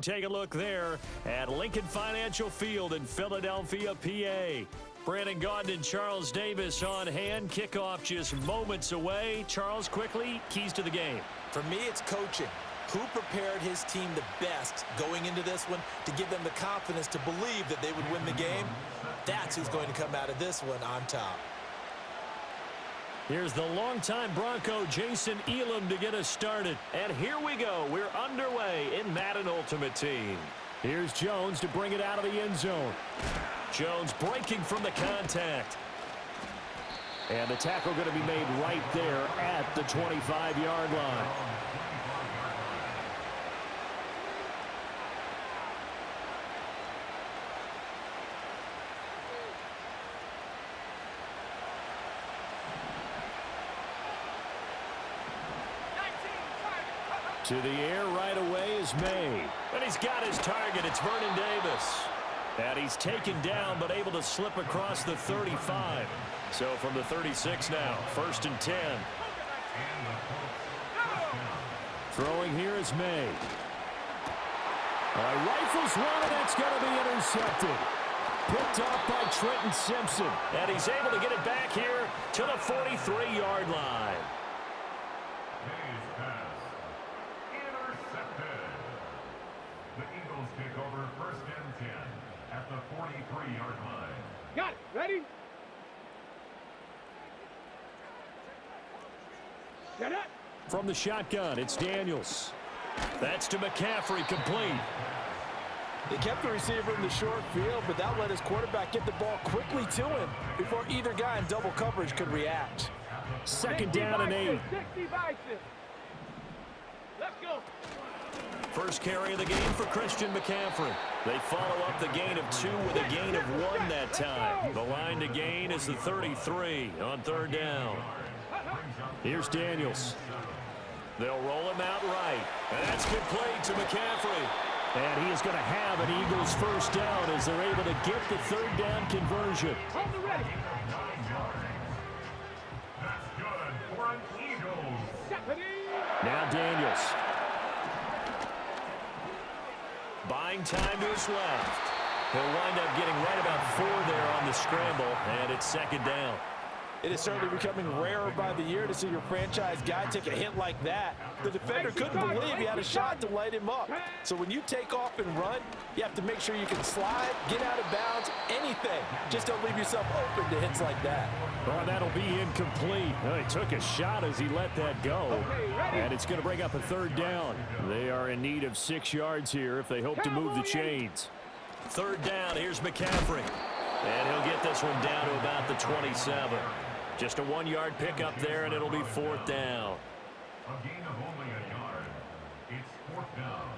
Take a look there at Lincoln Financial Field in Philadelphia, PA. Brandon Gaudin and Charles Davis on hand. Kickoff just moments away. Charles, quickly, keys to the game. For me, it's coaching. Who prepared his team the best going into this one to give them the confidence to believe that they would win the game? That's who's going to come out of this one on top. Here's the longtime Bronco, Jason Elam, to get us started. And here we go. We're underway in Madden Ultimate Team. Here's Jones to bring it out of the end zone. Jones breaking from the contact. And the tackle going to be made right there at the 25-yard line. To the air right away is May. And he's got his target. It's Vernon Davis. And he's taken down but able to slip across the 35. So from the 36 now, 1st and 10. Throwing here is May. Rifles one, and that's going to be intercepted. Picked off by Trenton Simpson. And he's able to get it back here to the 43-yard line. Got it. Ready? Get it. From the shotgun, it's Daniels. That's to McCaffrey, complete. They kept the receiver in the short field, but that let his quarterback get the ball quickly to him before either guy in double coverage could react. 2nd down and 8. 60 by 6. Let's go. First carry of the game for Christian McCaffrey. They follow up the gain of 2 with a gain of 1 that time. The line to gain is the 33 on 3rd down. Here's Daniels. They'll roll him out right. And that's complete to McCaffrey. And he is going to have an Eagles first down as they're able to get the 3rd down conversion. Hold the ready. That's good for an Eagles. Now Daniels. Buying time to his left. He'll wind up getting right about 4 there on the scramble, and it's 2nd down. It is certainly becoming rarer by the year to see your franchise guy take a hit like that. The defender couldn't believe he had a shot to light him up. So when you take off and run, you have to make sure you can slide, get out of bounds, anything. Just don't leave yourself open to hits like that. Well, that'll be incomplete. Well, he took a shot as he let that go. And it's going to bring up a 3rd down. They are in need of 6 yards here if they hope to move the chains. 3rd down, here's McCaffrey. And he'll get this one down to about the 27. Just a 1-yard pickup there, and it'll be 4th down. A gain of only a yard. It's 4th down.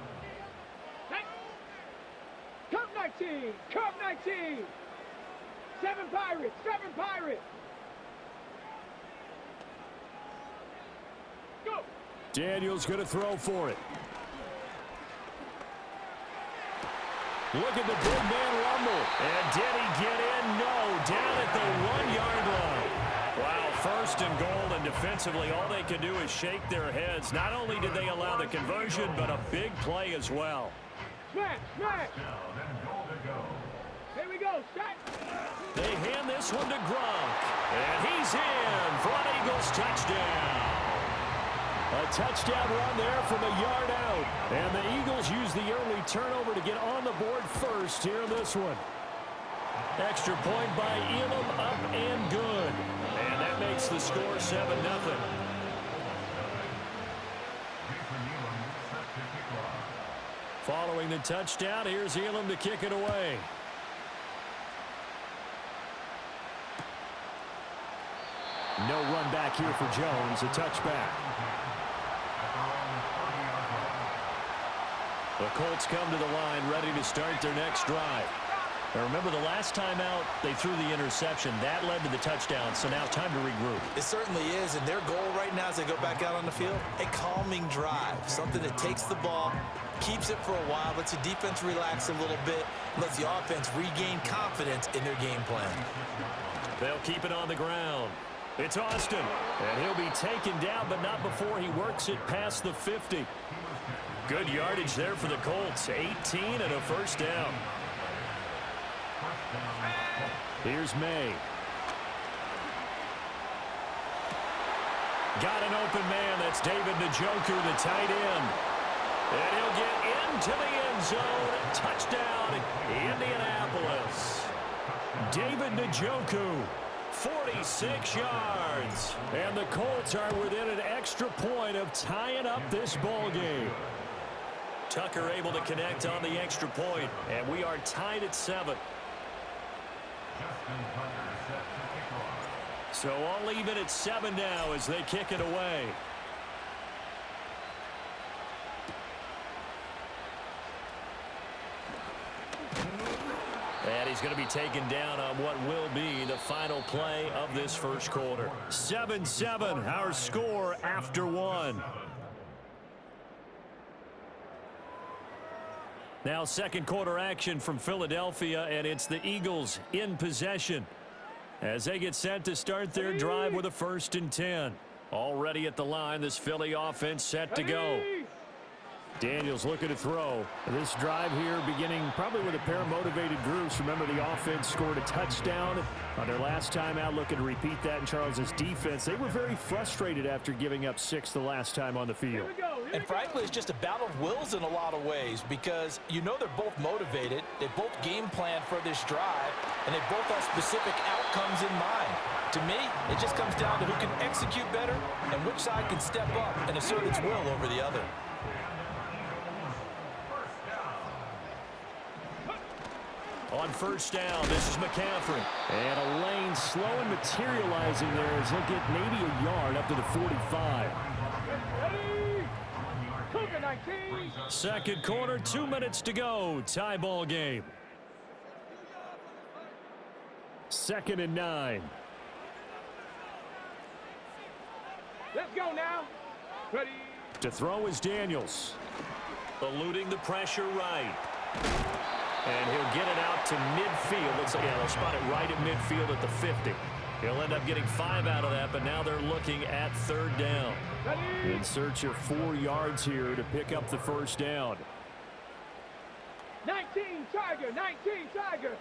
Come 19. Come 19. 7 Pirates. 7 Pirates. Go. Daniels going to throw for it. Look at the big man rumble. And did he get in? No. Down at the 1-yard line. Wow, 1st and goal, and defensively all they can do is shake their heads. Not only did they allow the conversion, but a big play as well. Smash, smash. Here we go, shot. They hand this one to Gronk, and he's in for an Eagles touchdown. A touchdown run there from a yard out, and the Eagles use the early turnover to get on the board first here in this one. Extra point by Elam, up and good. And that makes the score 7-0. Following the touchdown, here's Elam to kick it away. No run back here for Jones, a touchback. The Colts come to the line, ready to start their next drive. Now remember, the last time out, they threw the interception. That led to the touchdown, so now time to regroup. It certainly is, and their goal right now as they go back out on the field, a calming drive, something that takes the ball, keeps it for a while, lets the defense relax a little bit, lets the offense regain confidence in their game plan. They'll keep it on the ground. It's Austin, and he'll be taken down, but not before he works it past the 50. Good yardage there for the Colts. 18 and a first down. Here's May. Got an open man. That's David Njoku, the tight end. And he'll get into the end zone. Touchdown, Indianapolis. David Njoku, 46 yards. And the Colts are within an extra point of tying up this ball game. Tucker able to connect on the extra point, and we are tied at 7. So all even at 7 now as they kick it away. And he's going to be taken down on what will be the final play of this first quarter. 7-7, our score after 1. Now second quarter action from Philadelphia, and it's the Eagles in possession as they get set to start their drive with a 1st and 10. Already at the line, this Philly offense set to go. Daniels looking to throw. This drive here beginning probably with a pair of motivated groups. Remember, the offense scored a touchdown on their last time out. Looking to repeat that in Charles's defense. They were very frustrated after giving up 6 the last time on the field. And frankly, it's just a battle of wills in a lot of ways, because you know they're both motivated. They both game plan for this drive, and they both have specific outcomes in mind. To me, it just comes down to who can execute better and which side can step up and assert its will over the other. On 1st down, this is McCaffrey. And a lane slow and materializing there as he'll get maybe a yard up to the 45. Ready? Cougar 19. Second quarter, 2 minutes to go. Tie ball game. 2nd and 9. Let's go now. Ready? To throw is Daniels. Eluding the pressure right. And he'll get it out to midfield. They'll spot it right at midfield at the 50. He'll end up getting 5 out of that, but now they're looking at 3rd down. Ready? In search of 4 yards here to pick up the 1st down. 19 Tiger, 19 Tiger.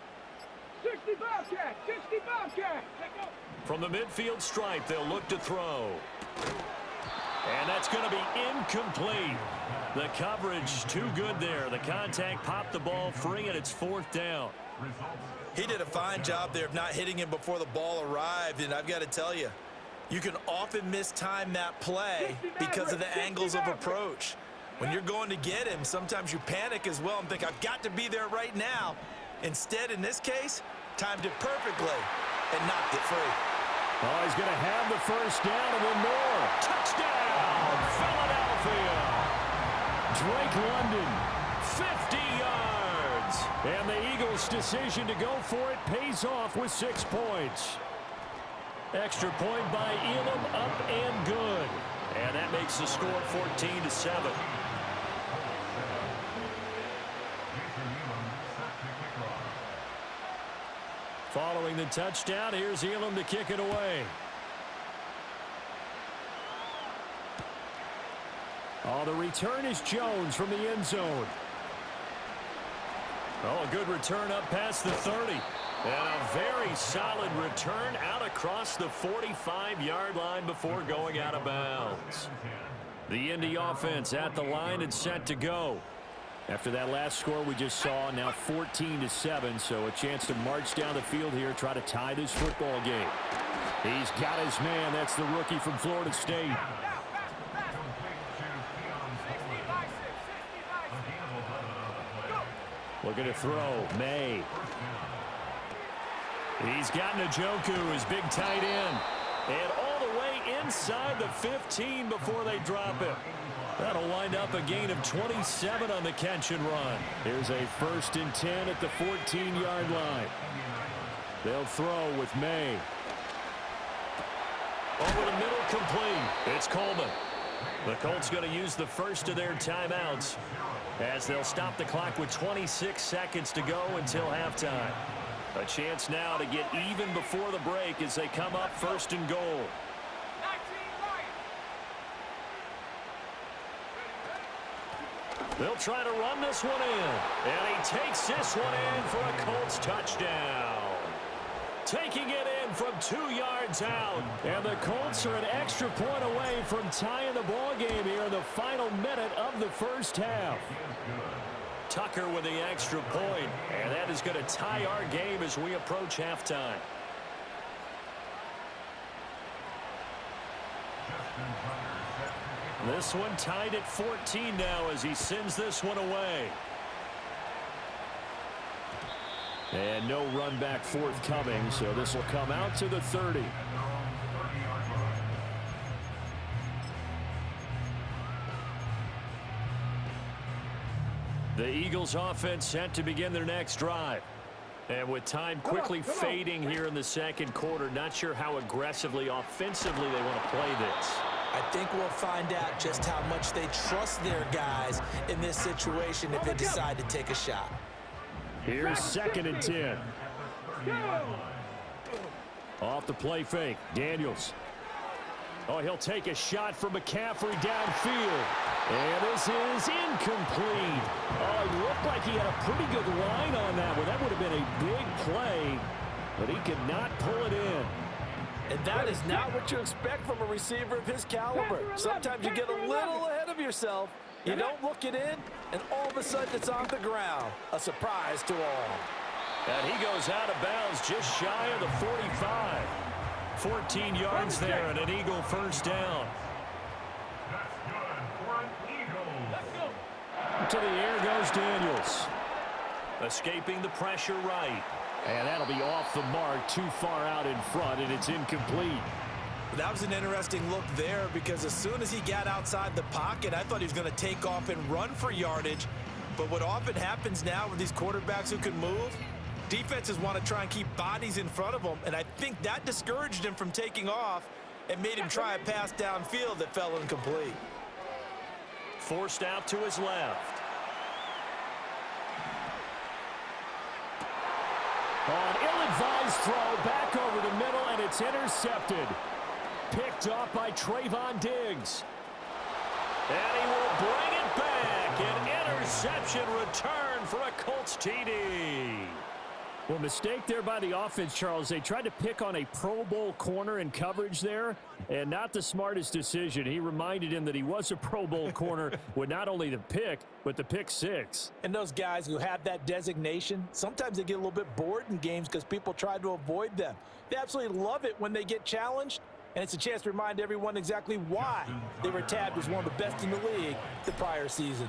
60 Bobcat, 60 Bobcat. Let go. From the midfield stripe, they'll look to throw. And that's going to be incomplete. The coverage too good there. The contact popped the ball free, and it's 4th down. He did a fine job there of not hitting him before the ball arrived, and I've got to tell you, you can often mistime that play because of the angles of approach. When you're going to get him, sometimes you panic as well and think, I've got to be there right now. Instead, in this case, timed it perfectly and knocked it free. Oh, he's going to have the 1st down and then more. Touchdown, Philadelphia. Drake London, 50 yards. And the Eagles' decision to go for it pays off with 6 points. Extra point by Elam, up and good. And that makes the score 14-7. Following the touchdown, here's Elam to kick it away. Oh, the return is Jones from the end zone. Oh, a good return up past the 30. And a very solid return out across the 45-yard line before going out of bounds. The Indy offense at the line and set to go. After that last score we just saw, now 14-7, so a chance to march down the field here, try to tie this football game. He's got his man. That's the rookie from Florida State. Looking to throw, May. He's got Njoku, his big tight end. And all the way inside the 15 before they drop it. That'll wind up a gain of 27 on the catch and run. Here's a 1st and 10 at the 14-yard line. They'll throw with May. Over the middle, complete. It's Coleman. The Colts going to use the first of their timeouts as they'll stop the clock with 26 seconds to go until halftime. A chance now to get even before the break as they come up 1st and goal. They'll try to run this one in. And he takes this one in for a Colts touchdown. Taking it in from 2 yards out. And the Colts are an extra point away from tying the ball game here in the final minute of the first half. Tucker with the extra point, and that is going to tie our game as we approach halftime. This one tied at 14 now as he sends this one away. And no run back forthcoming, so this will come out to the 30. The Eagles offense set to begin their next drive. And with time quickly fading here in the second quarter, not sure how aggressively, offensively they want to play this. I think we'll find out just how much they trust their guys in this situation if they decide to take a shot. Here's 2nd and 10. Off the play fake, Daniels. Oh, he'll take a shot from McCaffrey downfield. And this is incomplete. Oh, it looked like he had a pretty good line on that one. That would have been a big play, but he could not pull it in. And that is not what you expect from a receiver of his caliber. Sometimes you get a little ahead of yourself. You don't look it in, and all of a sudden it's on the ground. A surprise to all. And he goes out of bounds just shy of the 45. 14 yards there and an Eagle first down. That's good for an Eagle. Let's go. To the air goes Daniels. Escaping the pressure right. And that'll be off the mark, too far out in front, and it's incomplete. That was an interesting look there because as soon as he got outside the pocket, I thought he was going to take off and run for yardage. But what often happens now with these quarterbacks who can move, defenses want to try and keep bodies in front of them, and I think that discouraged him from taking off and made him try a pass downfield that fell incomplete. Forced out to his left. An ill-advised throw back over the middle, and it's intercepted. Picked off by Trayvon Diggs. And he will bring it back. An interception return for a Colts TD. Well, mistake there by the offense, Charles. They tried to pick on a Pro Bowl corner in coverage there, and not the smartest decision. He reminded him that he was a Pro Bowl corner with not only the pick, but the pick six. And those guys who have that designation, sometimes they get a little bit bored in games because people try to avoid them. They absolutely love it when they get challenged, and it's a chance to remind everyone exactly why they were tabbed as one of the best in the league the prior season.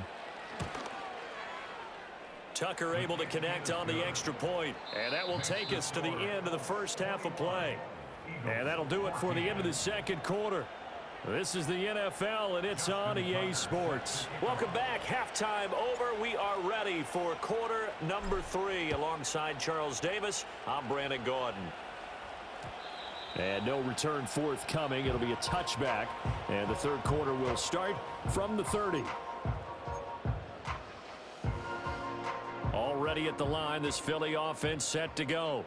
Tucker able to connect on the extra point, and that will take us to the end of the first half of play. And that'll do it for the end of the second quarter. This is the NFL, and it's on EA Sports. Welcome back. Halftime over. We are ready for quarter number 3. Alongside Charles Davis, I'm Brandon Gaudin. And no return forthcoming. It'll be a touchback, and the third quarter will start from the 30. Already at the line, this Philly offense set to go.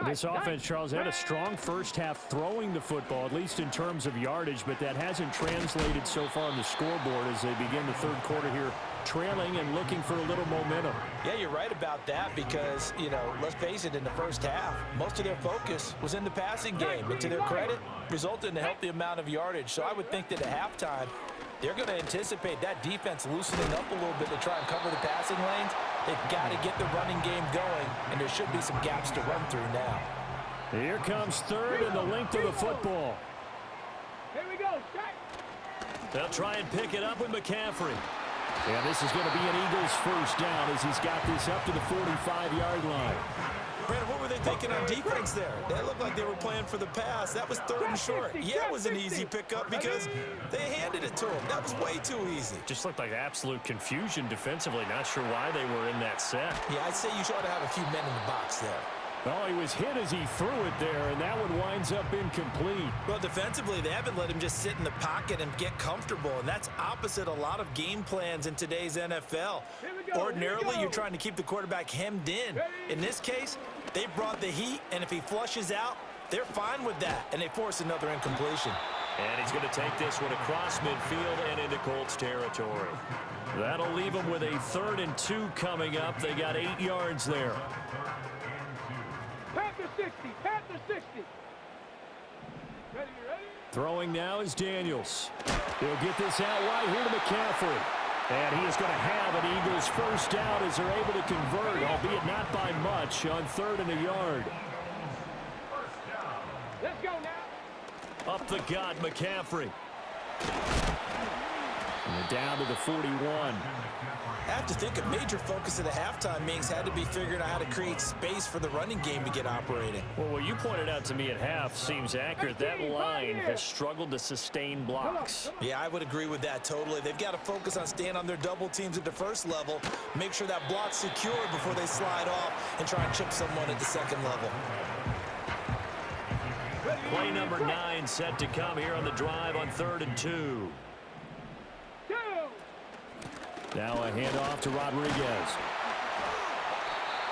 This offense, Charles, had a strong first half throwing the football, at least in terms of yardage, but that hasn't translated so far on the scoreboard as they begin the third quarter here, trailing and looking for a little momentum. Yeah, you're right about that because, you know, let's face it, in the first half, most of their focus was in the passing game. And to their credit, resulted in a healthy amount of yardage. So I would think that at halftime, they're going to anticipate that defense loosening up a little bit to try and cover the passing lanes. They've got to get the running game going, and there should be some gaps to run through now. Here comes third and the length of the football. Here we go. They'll try and pick it up with McCaffrey. And this is going to be an Eagles first down as he's got this up to the 45-yard line. Brandon, what were they thinking on defense there? They looked like they were playing for the pass. That was third and short. Yeah, it was an easy pickup because they handed it to him. That was way too easy. Just looked like absolute confusion defensively. Not sure why they were in that set. Yeah, I'd say you ought to have a few men in the box there. Oh, he was hit as he threw it there, and that one winds up incomplete. Well, defensively, they haven't let him just sit in the pocket and get comfortable, and that's opposite a lot of game plans in today's NFL. Ordinarily, you're trying to keep the quarterback hemmed in. In this case, they brought the heat, and if he flushes out, they're fine with that, and they force another incompletion. And he's going to take this one across midfield and into Colts territory. That'll leave them with a 3rd and 2 coming up. They got 8 yards there. Panther 60, Panther 60. Ready, you ready? Throwing now is Daniels. He'll get this out wide here to McCaffrey. And he is going to have an Eagles first down as they're able to convert, albeit not by much, on 3rd and a yard. Let's go now. Up the gut, McCaffrey. And down to the 41. I have to think a major focus of the halftime meetings had to be figuring out how to create space for the running game to get operating. Well, what you pointed out to me at half seems accurate. That line has struggled to sustain blocks. Yeah, I would agree with that totally. They've got to focus on staying on their double teams at the first level, make sure that block's secure before they slide off and try and chip someone at the second level. Play number 9 set to come here on the drive on 3rd and 2. Now a handoff to Rodriguez.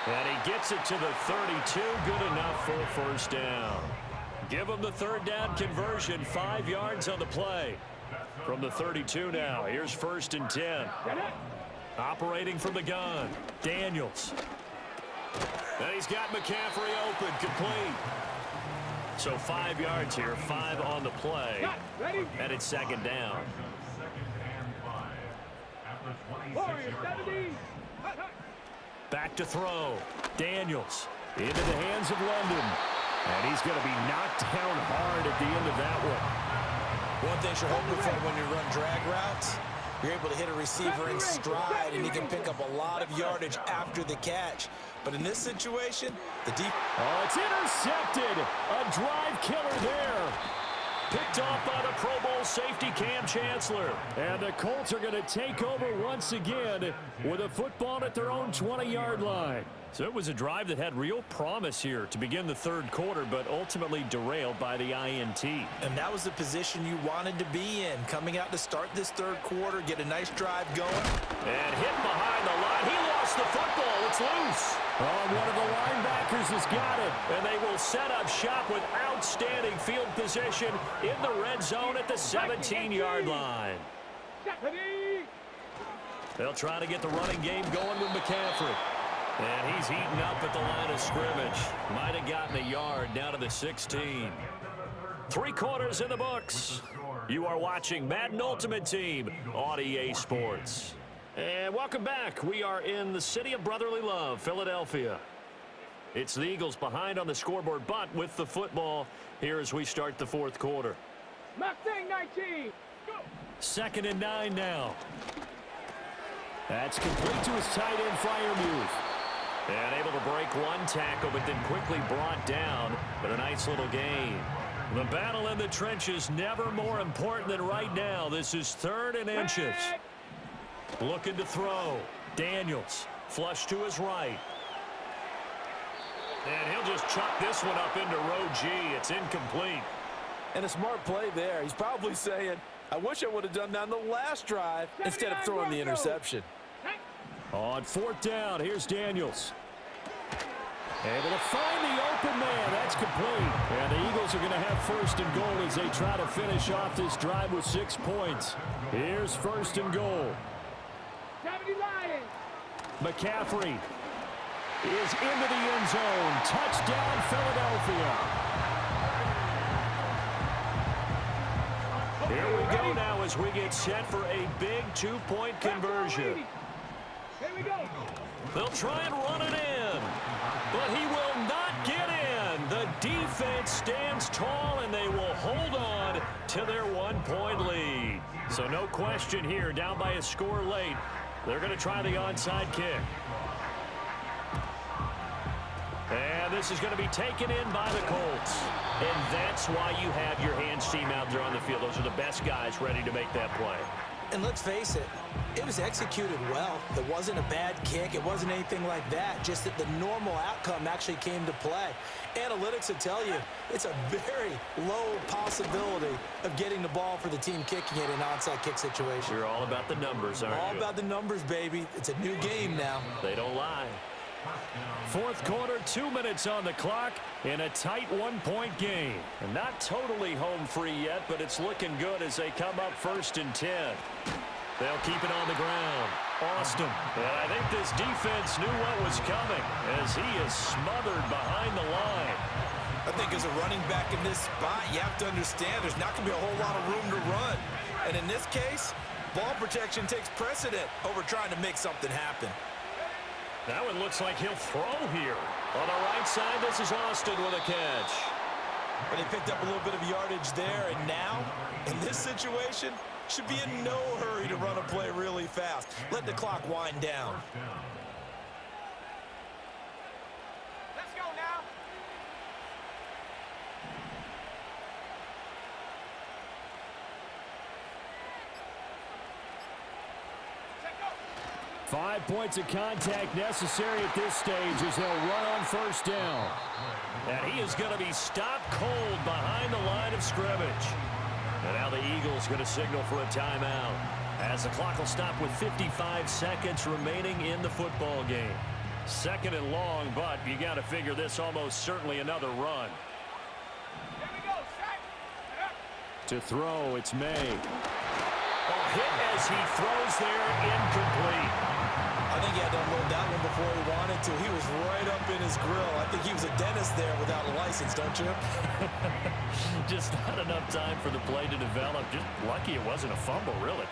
And he gets it to the 32. Good enough for a first down. Give him the 3rd down conversion. 5 yards on the play. From the 32 now. Here's 1st and 10. Operating from the gun. Daniels. And he's got McCaffrey open. Complete. So 5 yards here. 5 on the play. And it's 2nd down. Back to throw. Daniels into the hands of London. And he's going to be knocked down hard at the end of that one. One thing you're hoping for when you run drag routes, you're able to hit a receiver in stride, and he can pick up a lot of yardage after the catch. But in this situation, the deep... Oh, it's intercepted. A drive killer there. Picked off by the Pro Bowl safety Cam Chancellor. And the Colts are going to take over once again with a football at their own 20-yard line. So it was a drive that had real promise here to begin the 3rd quarter, but ultimately derailed by the INT. And that was the position you wanted to be in, coming out to start this 3rd quarter, get a nice drive going. And hit behind the line. He lost the football. It's loose. Oh, one of the linebackers has got it. And they will set up shop with outstanding field position in the red zone at the 17-yard line. They'll try to get the running game going with McCaffrey. And he's heating up at the line of scrimmage. Might have gotten a yard down to the 16. 3 quarters in the books. You are watching Madden Ultimate Team on EA Sports. And welcome back. We are in the city of brotherly love, Philadelphia. It's the Eagles behind on the scoreboard, but with the football here as we start the 4th quarter. Mustang 19. Go. 2nd and 9 now. That's complete to his tight end Freiermuth. And able to break one tackle, but then quickly brought down. But a nice little gain. The battle in the trenches never more important than right now. This is 3rd and inches. Looking to throw. Daniels. Flush to his right. And he'll just chuck this one up into row G. It's incomplete. And a smart play there. He's probably saying, I wish I would have done that on the last drive instead of throwing the interception. On 4th down, here's Daniels. Able to find the open man. That's complete. And the Eagles are going to have 1st and goal as they try to finish off this drive with 6 points. Here's 1st and goal. McCaffrey is into the end zone. Touchdown, Philadelphia. Here we go now as we get set for a big 2-point conversion. Here we go. They'll try and run it in, but he will not get in. The defense stands tall, and they will hold on to their 1-point lead. So no question here, down by a score late. They're going to try the onside kick. And this is going to be taken in by the Colts. And that's why you have your hands team out there on the field. Those are the best guys ready to make that play. And let's face it, it was executed well. It wasn't a bad kick. It wasn't anything like that. Just that the normal outcome actually came to play. Analytics will tell you it's a very low possibility of getting the ball for the team kicking it in an onside kick situation. You're all about the numbers, aren't you? All about the numbers, baby. It's a new game now. They don't lie. Fourth quarter, 2 minutes on the clock in a tight one-point game. And not totally home free yet, but it's looking good as they come up 1st and 10. They'll keep it on the ground. Austin. And I think this defense knew what was coming as he is smothered behind the line. I think as a running back in this spot, you have to understand there's not going to be a whole lot of room to run. And in this case, ball protection takes precedent over trying to make something happen. That one looks like he'll throw here. On the right side, this is Austin with a catch. And they picked up a little bit of yardage there, and now, in this situation, should be in no hurry to run a play really fast. Let the clock wind down. Let's go now. 5 points of contact necessary at this stage as they'll run on 1st down. And he is going to be stopped cold behind the line of scrimmage. And now the Eagles going to signal for a timeout as the clock will stop with 55 seconds remaining in the football game. 2nd and long, but you got to figure this almost certainly another run. Here we go, set. To throw, it's May. A hit as he throws there, incomplete. I think he had to unload that one before he wanted to. He was right up in his grill. I think he was a dentist there without a license, don't you? Just not enough time for the play to develop. Just lucky it wasn't a fumble, really.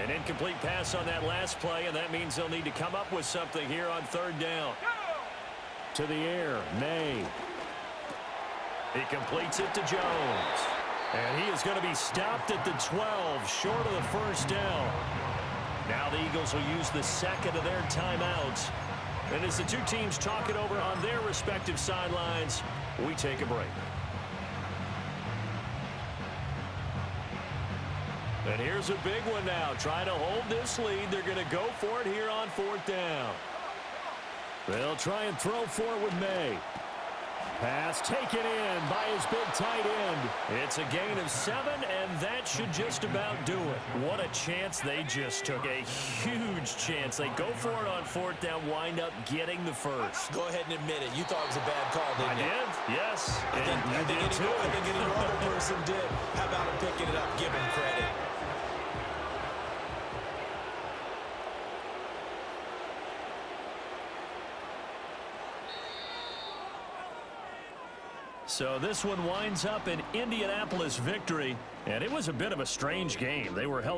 An incomplete pass on that last play, and that means they'll need to come up with something here on 3rd down. To the air, May. He completes it to Jones. And he is going to be stopped at the 12, short of the 1st down. Now the Eagles will use the 2nd of their timeouts. And as the two teams talk it over on their respective sidelines, we take a break. And here's a big one now. Trying to hold this lead. They're going to go for it here on 4th down. They'll try and throw for it with May. Pass taken in by his big tight end. It's a gain of 7, and that should just about do it. What a chance they just took. A huge chance. They go for it on 4th down, wind up getting the first. Go ahead and admit it. You thought it was a bad call, didn't you? I did, yes. I think any normal person did. How about him picking it up? Give him credit. So this one winds up an Indianapolis victory, and it was a bit of a strange game. They were held